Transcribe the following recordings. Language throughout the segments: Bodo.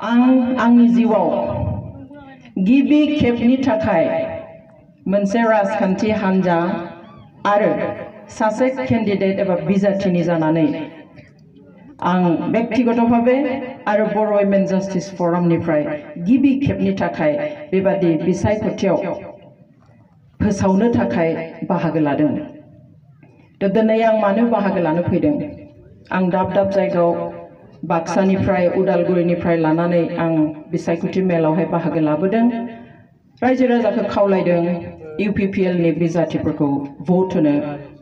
आंनि जिउआव गिबि खेबनि थाखाय मोनसे राजखान्थि हान्जा आरो सासे केन्डिडेट एबा बिजाथिनि जानानै आं व्यक्तिगतभावे आरो बर' वुमेन जस्टिस फरामनिफ्राय गिबि खेबनि थाखाय बेबादि बिसायख'थियाव फोसावनो थाखाय बाहागो लादों। दिनै आं मानो बाहागो लानो फैदों? आं दाब दाब जायगायाव बाक्सानिफ्राय उदालगुरिनिफ्राय लानानै आं बिसायख'थि मेलावहाय बाहागो लाबोदों। रायजो राजाखौ खावलायदों UPPL नि बिजाथिफोरखौ भट होनो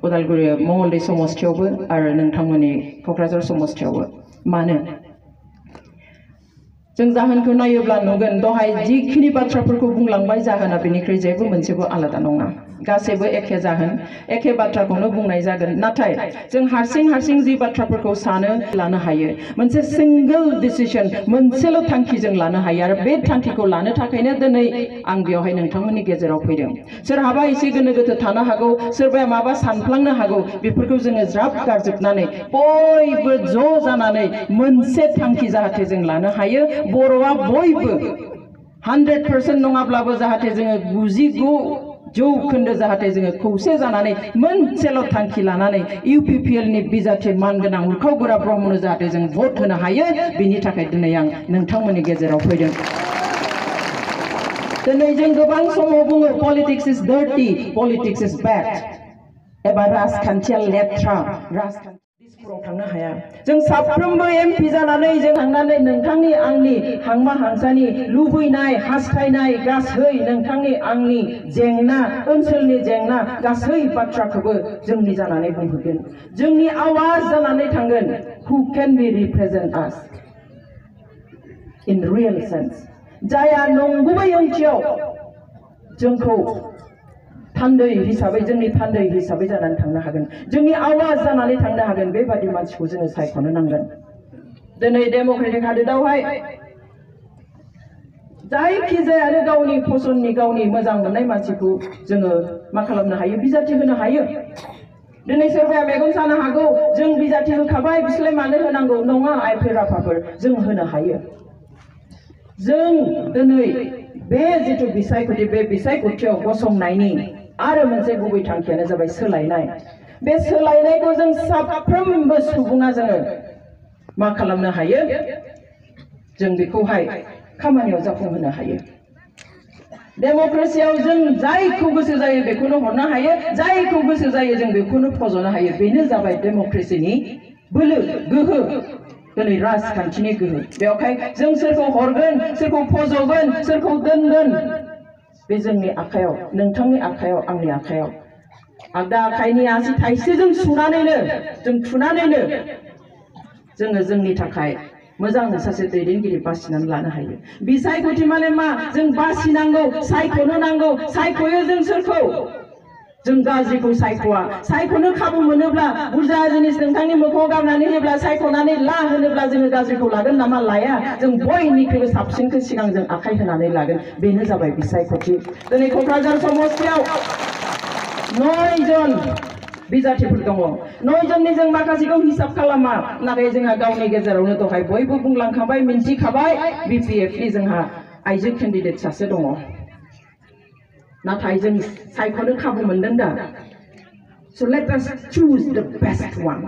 उदालगुरि मंगलदै समस्थियावबो आरो नोंथांमोननि क'क्राझार समस्थियावबो। मानो? जों जाहोनखौ नायोब्ला नुगोन दहाय जिखिनि बाथ्राफोरखौ बुंलांबाय जाहोना बेनिख्रुइ जेबो मोनसेबो आलादा नङा। गासैबो एखे जाहोन, एखे बाथ्राखौनो बुंनाय जागोन। नाथाय जों हारसिं जि बाथ्राफोरखौ सानो लानो हायो। मोनसे सिंगल डिसिजन, मोनसेल' थांखि जों लानो हायो आरो बे थांखिखौ लानो थाखायनो दिनै आं बेवहाय नोंथांमोननि गेजेराव फैदों। सोरहाबा एसे गोनो गोथो थानो हागौ, सोरबाया माबा सानफ्लांनो हागौ। बेफोरखौ जोङो ज्राब गारजोबनानै बयबो ज' जानानै मोनसे थांखि जाहाथे जों लानो हायो। बर'आ बयबो 100% नङाब्लाबो जाहाथे जोङो 99% जाहाथे जोङो खौसे जानानै मोनसेल' थांखि लानानै UPPL नि बिजाथि मानगोनां उरखाव-गोरा ब्रह्मनो जाहाथे जों भट होनो हायो। बेनि थाखाय दिनै आं नोंथांमोननि गेजेराव फैदों। दिनै जों गोबां समाव बुङो पलिटिक्स इज डार्टी, पलिटिक्स इज बैड एबा राजखान्थिया लेथ्रा, राजखान्थि दिसपुराव थांनो हाया। जों साफ्रोमबो MP जानानै जों थांनानै नोंथांनि आंनि हांमा हांसानि लुबैनाय हास्थायनाय गासै नोंथांनि आंनि जेंना ओनसोलनि जेंना गासै बाथ्राखौबो जोंनि जानानै बुंहरगोन। जोंनि आवाज जानानै थांगोन। Who can be represent us in real sense? जाया नंगुबै ओंथियाव जोंखौ थान्दै हिसाबै जोंनि थान्दै हिसाबै जानानै थांनो हागोन, जोंनि आवाज जानानै थांनो हागोन। बेबादि मानसिखौ जोङो सायख'नो नांगोन। दिनै डेम'क्रेटिक हादोरावहाय जायखिजाया गावनि फसननि गावनि मोजां मोननाय मानसिखौ जोङो मा खालामनो हायो? बिजाथि होनो हायो। दिनै सोरबाया मेगन सानो हागौ, जों बिजाथि होखाबाय बिसोरलाय मानो होनांगौ? नङा आइफोर आफाफोर, जों होनो हायो। जों दिनै बे जिथु बिसायख'थि, बे बिसायख'थियाव गसंनायनि आरो मोनसे गुबै थांखियानो जाबाय सोलायनाय। बे सोलायनायखौ जों साफ्रोमबो सुबुङा जोङो मा खालामनो हायो? जों बेखौहाय खामानियाव जाफुंहोनो हायो। डेम'क्रेसियाव जों जायखौ गोसो जायो बेखौनो हरनो हायो, जायखौ गोसो जायो जों बेखौनो फज'नो हायो। बेनो जाबाय डेम'क्रेसिनि बोलो, गोहो, दिनै राजखान्थिनि गोहो। बेवहाय जों सोरखौ हरगोन, सोरखौ फज'गोन, सोरखौ दोनगोन, बे जोंनि आखायाव, नोंथांनि आखायाव, आंनि आखायाव। आगदा आखाइनि आसि थाइसेजों सुनानैनो जों थुनानैनो जोङो जोंनि थाखाय मोजां सासे दैदेनगिरि बासिनानै लानो हायो। बिसायख'थि माने मा? जों बासिनांगौ, सायख'नो नांगौ। सायख'यो जों सोरखौ? जों गाज्रिखौ सायख'वा। सायख'नो खाबु मोनोब्ला बुरजा जिनिस नोंथांनि मोखाङाव गारनानै होयोब्ला सायख'नानै ला होनोब्ला जोङो गाज्रिखौ लागोन नामा? लाया। जों बयनिख्रुइबो साबसिनखौ सिगां जों आखाइ होनानै लागोन। बेनो जाबाय बिसायख'थि। दिनै क'क्राझार समस्थियाव 9 जन बिजाथिफोर दङ। 9 जननि जों माखासेखौ हिसाब खालामा, नाथाय जोंहा गावनि गेजेरावनो दहाय बयबो बुंलांखाबाय, मिन्थिखाबाय, BPF नि जोंहा आइजो केन्डिडेट सासे दङ। नाथाय जों सायख'नो खाबु मोनदों दा। So let us choose the best one.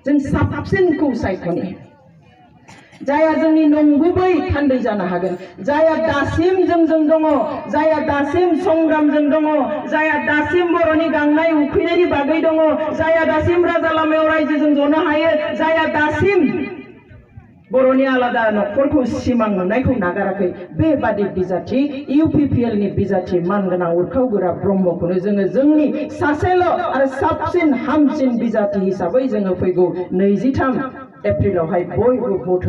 जों साबसिनखौ सायख'नो। जाया जोंनि नंगुबै थान्दै जानो हागोन, जाया दासिम जोंजों दङ, जाया दासिम संग्रामजों दङ, जाया दासिम बर'नि गांनाय उखैनायनि बागै दङ, जाया दासिम राजा लामायाव रायजोजों जनो हायो, जाया दासिम बर'नि आलादा न'खरखौ सिमां नुनायखौ नागाराखै। बेबादि बिजाथि UPPL नि बिजाथि मानगोनां उरखाव-गोरा ब्रह्मखौनो जोङो जोंनि सासेल' आरो साबसिन हामसिन बिजाथि हिसाबै जोङो फैगौ 23 एप्रिलावहाय बयबो भट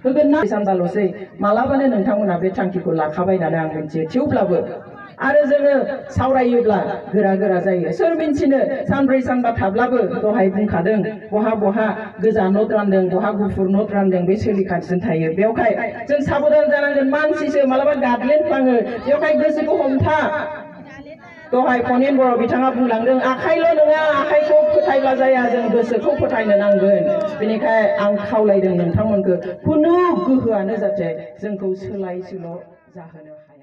होगोन ना? सानबाल'सै मालाबानो नोंथांमोना बे थांखिखौ लाखाबाय होननानै आं मिथियो। थेवब्लाबो आरो जोङो सावरायोब्ला गोरा जायो। सोर मिन्थिनो सानब्रै सानबा थाब्लाबो दहाय बुंखादों बहा गोजा नोट रानदों, बहा गुफुर नोट रानदों, बे सोलिगासिनो थायो। बेवहाय जों साबधान जानांगोन। मानसिसो मालाबा गादलेनफ्लाङो। बेवहाय गोसोखौ हमथा। दहाय फनिन बर' बिथाङा बुंलांदों आखाइल' नङा आखाइखौ फोथायब्ला जाया जों गोसोखौ फोथायनो नांगोन बेनिखाय आं खावलायदों नोंथांमोनखौ खुनु गोहोआनो जाहाथे जोंखौ सोलाय सोल' जाहोनो हाया।